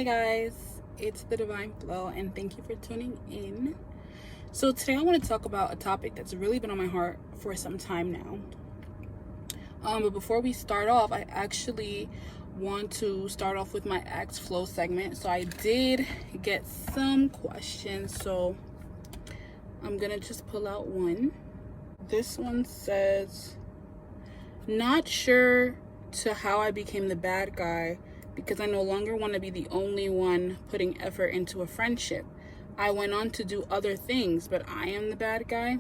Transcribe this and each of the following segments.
Hi guys, it's the Divine Flow and thank you for tuning in. So today I want to talk about a topic that's really been on my heart for some time now. But before we start off, I actually want to start off with my Ask Flow segment. So I did get some questions, so I'm gonna just pull out one. This one says, not sure to how I became the bad guy because I no longer want to be the only one putting effort into a friendship. I went on to do other things, but I am the bad guy.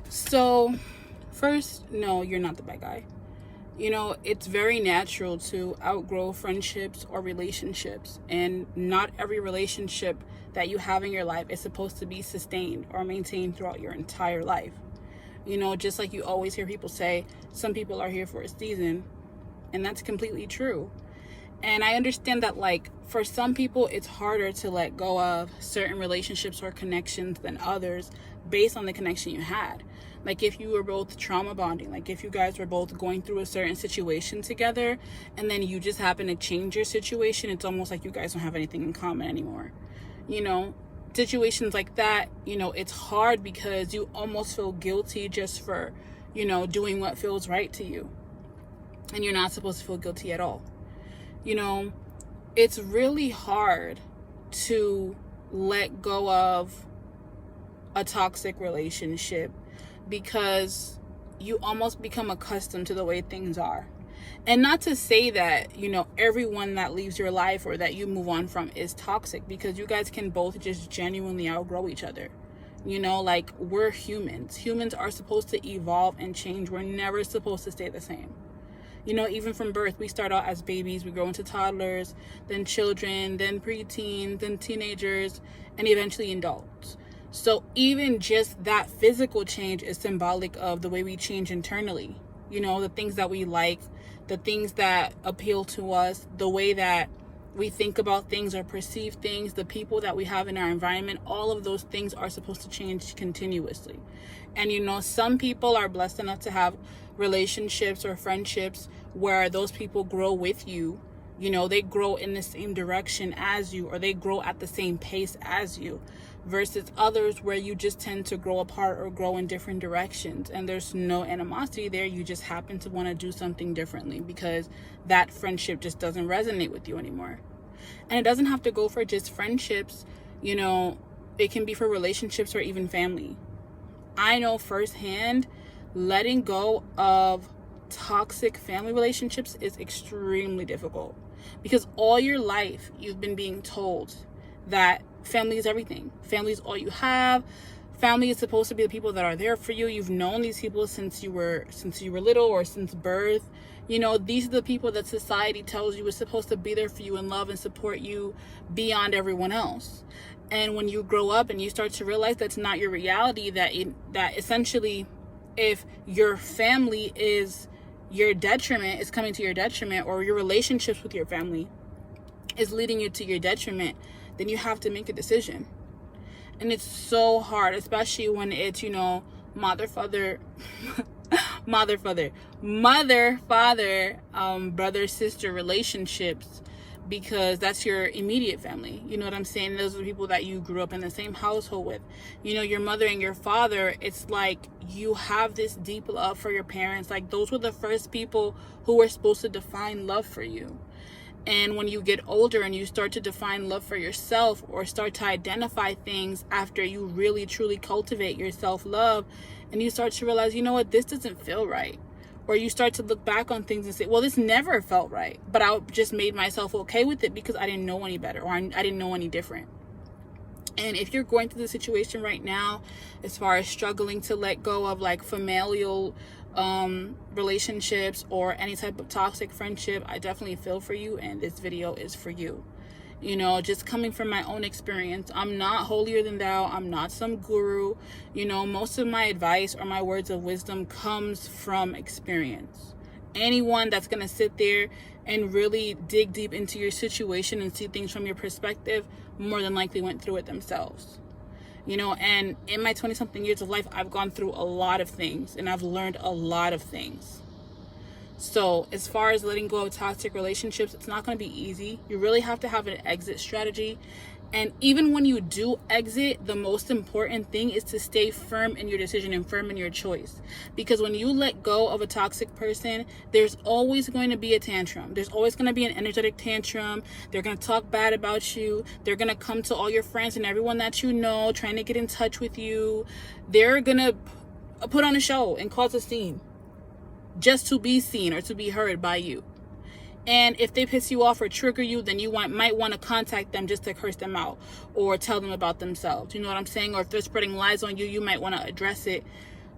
So first, no, you're not the bad guy. It's very natural to outgrow friendships or relationships, and not every relationship that you have in your life is supposed to be sustained or maintained throughout your entire life. Just like you always hear people say, some people are here for a season, and that's completely true. And I understand that, for some people, it's harder to let go of certain relationships or connections than others based on the connection you had. Like if you were both trauma bonding, like if you guys were both going through a certain situation together and then you just happen to change your situation, it's almost like you guys don't have anything in common anymore. Situations like that, it's hard because you almost feel guilty just for, doing what feels right to you. And you're not supposed to feel guilty at all. It's really hard to let go of a toxic relationship because you almost become accustomed to the way things are. And not to say that, everyone that leaves your life or that you move on from is toxic, because you guys can both just genuinely outgrow each other. We're humans. Humans are supposed to evolve and change. We're never supposed to stay the same. Even from birth, we start out as babies, we grow into toddlers, then children, then preteens, then teenagers, and eventually adults. So even just that physical change is symbolic of the way we change internally. The things that we like, the things that appeal to us, the way that we think about things or perceive things, the people that we have in our environment, all of those things are supposed to change continuously. And some people are blessed enough to have relationships or friendships where those people grow with you. They grow in the same direction as you, or they grow at the same pace as you, versus others where you just tend to grow apart or grow in different directions, and there's no animosity there. You just happen to want to do something differently because that friendship just doesn't resonate with you anymore. And it doesn't have to go for just friendships. It can be for relationships or even family. I know firsthand, letting go of toxic family relationships is extremely difficult, because all your life you've been being told that family is everything. Family is all you have. Family is supposed to be the people that are there for you. You've known these people since you were little or since birth. These are the people that society tells you is supposed to be there for you and love and support you beyond everyone else. And when you grow up and you start to realize that's not your reality, that essentially if your family is your detriment, is coming to your detriment, or your relationships with your family is leading you to your detriment, then you have to make a decision. And it's so hard, especially when it's, mother, father, brother, sister relationships, because that's your immediate family. You know what I'm saying? Those are the people that you grew up in the same household with. Your mother and your father, it's like you have this deep love for your parents. Like, those were the first people who were supposed to define love for you. And when you get older and you start to define love for yourself, or start to identify things after you really truly cultivate your self-love, and you start to realize, this doesn't feel right. Or you start to look back on things and say, well, this never felt right, but I just made myself okay with it because I didn't know any better, or I didn't know any different. And if you're going through the situation right now, as far as struggling to let go of familial relationships or any type of toxic friendship, I definitely feel for you, and this video is for you. Just coming from my own experience, I'm not holier than thou. I'm not some guru. Most of my advice or my words of wisdom comes from experience. Anyone that's going to sit there and really dig deep into your situation and see things from your perspective more than likely went through it themselves. And in my 20-something years of life, I've gone through a lot of things and I've learned a lot of things. So as far as letting go of toxic relationships, it's not going to be easy. You really have to have an exit strategy. And even when you do exit, the most important thing is to stay firm in your decision and firm in your choice. Because when you let go of a toxic person, there's always going to be a tantrum. There's always going to be an energetic tantrum. They're going to talk bad about you. They're going to come to all your friends and everyone that you know, trying to get in touch with you. They're going to put on a show and cause a scene just to be seen or to be heard by you. And if they piss you off or trigger you, then you might want to contact them just to curse them out or tell them about themselves. You know what I'm saying? Or if they're spreading lies on you, you might want to address it.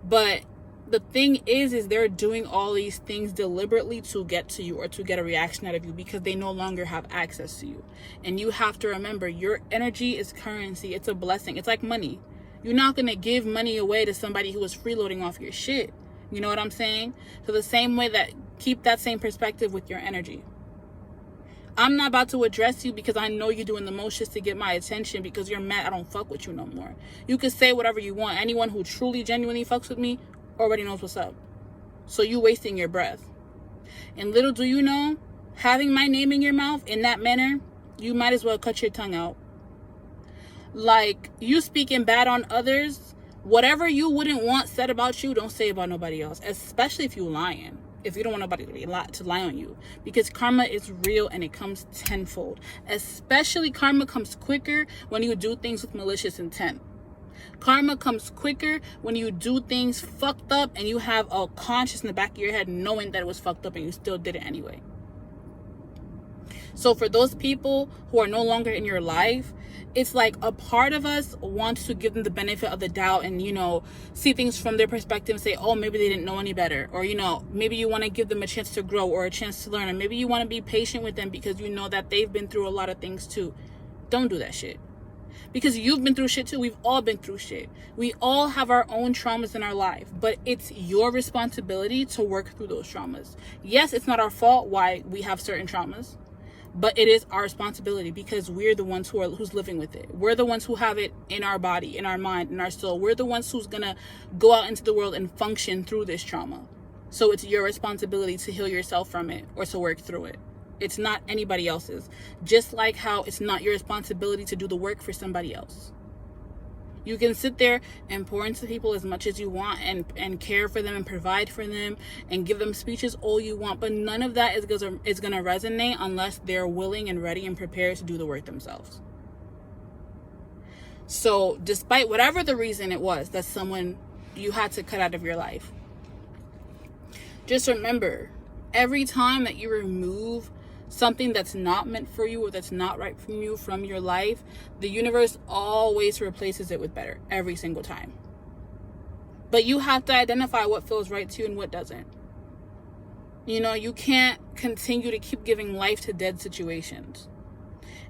But the thing is they're doing all these things deliberately to get to you or to get a reaction out of you because they no longer have access to you. And you have to remember, your energy is currency. It's a blessing. It's like money. You're not going to give money away to somebody who is freeloading off your shit. You know what I'm saying? So the same way that, keep that same perspective with your energy. I'm not about to address you because I know you're doing the most just to get my attention because you're mad I don't fuck with you no more. You can say whatever you want. Anyone who truly, genuinely fucks with me already knows what's up. So you wasting your breath. And little do you know, having my name in your mouth in that manner, you might as well cut your tongue out. Like, you speaking bad on others, whatever you wouldn't want said about you, don't say about nobody else, especially if you lying. If you don't want nobody to lie on you, because karma is real and it comes tenfold. Especially karma comes quicker when you do things with malicious intent. Karma comes quicker when you do things fucked up and you have a conscience in the back of your head knowing that it was fucked up and you still did it anyway. So for those people who are no longer in your life, it's like a part of us wants to give them the benefit of the doubt and, see things from their perspective and say, oh, maybe they didn't know any better. Or, maybe you want to give them a chance to grow or a chance to learn. Or maybe you want to be patient with them because you know that they've been through a lot of things too. Don't do that shit. Because you've been through shit too. We've all been through shit. We all have our own traumas in our life. But it's your responsibility to work through those traumas. Yes, it's not our fault why we have certain traumas. But it is our responsibility because we're the ones who's living with it. We're the ones who have it in our body, in our mind, in our soul. We're the ones who's going to go out into the world and function through this trauma. So it's your responsibility to heal yourself from it or to work through it. It's not anybody else's. Just like how it's not your responsibility to do the work for somebody else. You can sit there and pour into people as much as you want and care for them and provide for them and give them speeches all you want. But none of that is going to resonate unless they're willing and ready and prepared to do the work themselves. So despite whatever the reason it was that someone you had to cut out of your life, just remember, every time that you remove something that's not meant for you or that's not right for you from your life, the universe always replaces it with better every single time. But you have to identify what feels right to you and what doesn't. You can't continue to keep giving life to dead situations.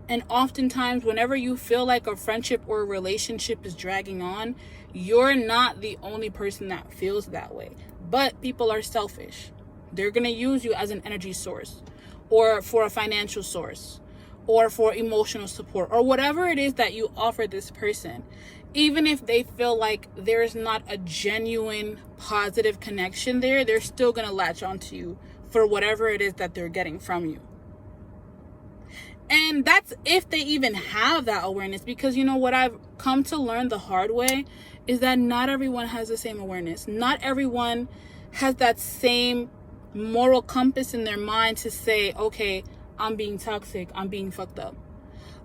And oftentimes, whenever you feel like a friendship or a relationship is dragging on, you're not the only person that feels that way. But people are selfish. They're going to use you as an energy source, or for a financial source, or for emotional support, or whatever it is that you offer this person. Even if they feel like there's not a genuine positive connection there, they're still going to latch onto you for whatever it is that they're getting from you. And that's if they even have that awareness, because what I've come to learn the hard way is that not everyone has the same awareness. Not everyone has that same moral compass in their mind to say, okay, I'm being toxic, I'm being fucked up.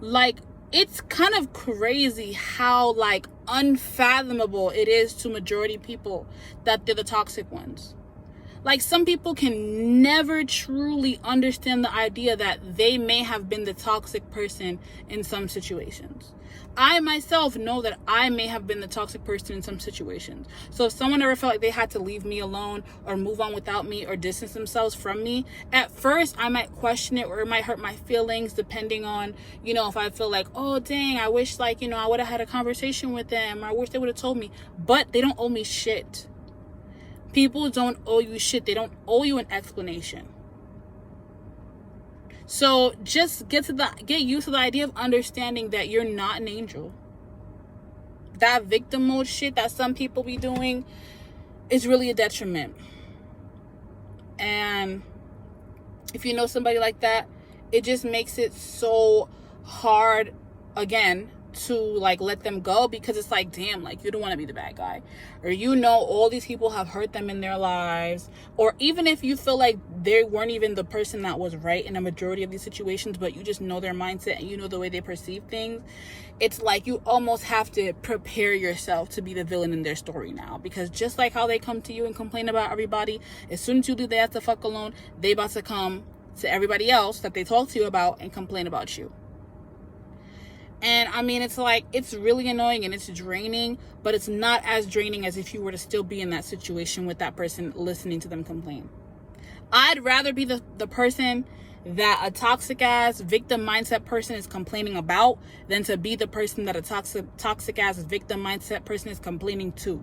Like, it's kind of crazy how unfathomable it is to majority people that they're the toxic ones. Like, some people can never truly understand the idea that they may have been the toxic person in some situations. I myself know that I may have been the toxic person in some situations. So if someone ever felt like they had to leave me alone or move on without me or distance themselves from me, at first I might question it or it might hurt my feelings depending on, if I feel like, oh, dang, I wish I would have had a conversation with them, or I wish they would have told me. But they don't owe me shit. People don't owe you shit. They don't owe you an explanation. So just get used to the idea of understanding that you're not an angel. That victim mode shit that some people be doing is really a detriment. And if you know somebody like that, it just makes it so hard, again, to like let them go, because it's like, damn, like you don't want to be the bad guy, or you know all these people have hurt them in their lives, or even if you feel like they weren't even the person that was right in a majority of these situations, but you just know their mindset and you know the way they perceive things, it's like you almost have to prepare yourself to be the villain in their story now, because just like how they come to you and complain about everybody, as soon as you leave they have to fuck alone, they about to come to everybody else that they talk to you about and complain about you. And I mean, it's like, it's really annoying and it's draining, but it's not as draining as if you were to still be in that situation with that person listening to them complain. I'd rather be the person that a toxic ass victim mindset person is complaining about than to be the person that a toxic ass victim mindset person is complaining to.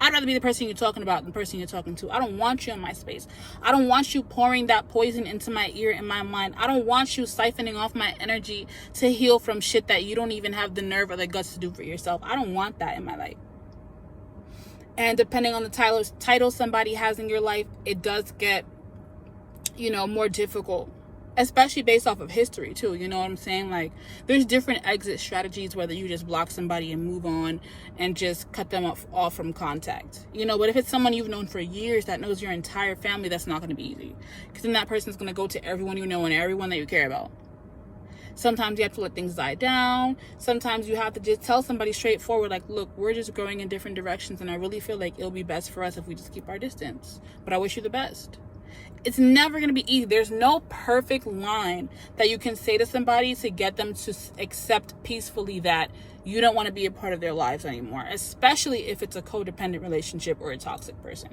I'd rather be the person you're talking about than the person you're talking to. I don't want you in my space. I don't want you pouring that poison into my ear and my mind. I don't want you siphoning off my energy to heal from shit that you don't even have the nerve or the guts to do for yourself. I don't want that in my life. And depending on the title somebody has in your life, it does get, more difficult. Especially based off of history too, you know what I'm saying? Like, there's different exit strategies, whether you just block somebody and move on and just cut them off from contact, but if it's someone you've known for years that knows your entire family, that's not going to be easy, because then that person's going to go to everyone you know and everyone that you care about. Sometimes you have to let things die down. Sometimes you have to just tell somebody straightforward, like, look, we're just going in different directions and I really feel like it'll be best for us if we just keep our distance, but I wish you the best. It's never going to be easy. There's no perfect line that you can say to somebody to get them to accept peacefully that you don't want to be a part of their lives anymore, especially if it's a codependent relationship or a toxic person.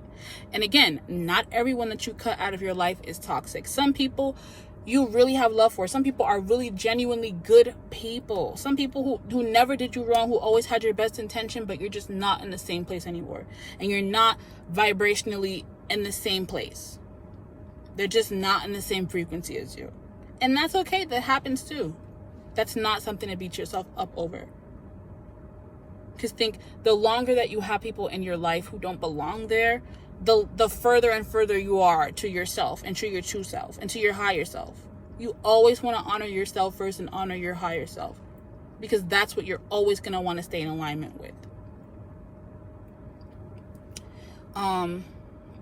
And again, not everyone that you cut out of your life is toxic. Some people you really have love for. Some people are really genuinely good people. Some people who never did you wrong, who always had your best intention, but you're just not in the same place anymore. And you're not vibrationally in the same place. They're just not in the same frequency as you. And that's okay. That happens too. That's not something to beat yourself up over. Because think, the longer that you have people in your life who don't belong there, the further and further you are to yourself and to your true self and to your higher self. You always want to honor yourself first and honor your higher self, because that's what you're always going to want to stay in alignment with.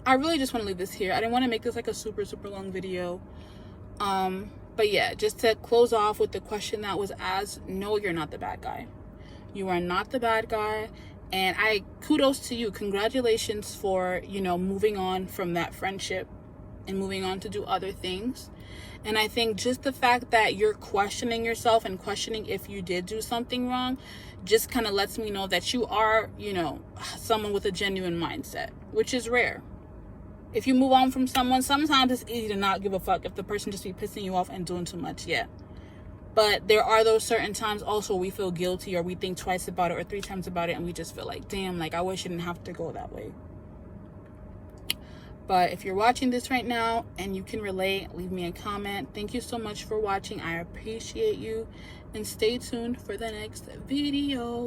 I really just want to leave this here. I didn't want to make this like a super, super long video. But yeah, just to close off with the question that was asked, no, you're not the bad guy. You are not the bad guy. And kudos to you. Congratulations for, moving on from that friendship and moving on to do other things. And I think just the fact that you're questioning yourself and questioning if you did do something wrong just kind of lets me know that you are, someone with a genuine mindset, which is rare. If you move on from someone, sometimes it's easy to not give a fuck if the person just be pissing you off and doing too much. Yeah. But there are those certain times also we feel guilty, or we think twice about it or 3 times about it, and we just feel like, damn, like I wish it didn't have to go that way. But if you're watching this right now and you can relate, leave me a comment. Thank you so much for watching. I appreciate you. And stay tuned for the next video.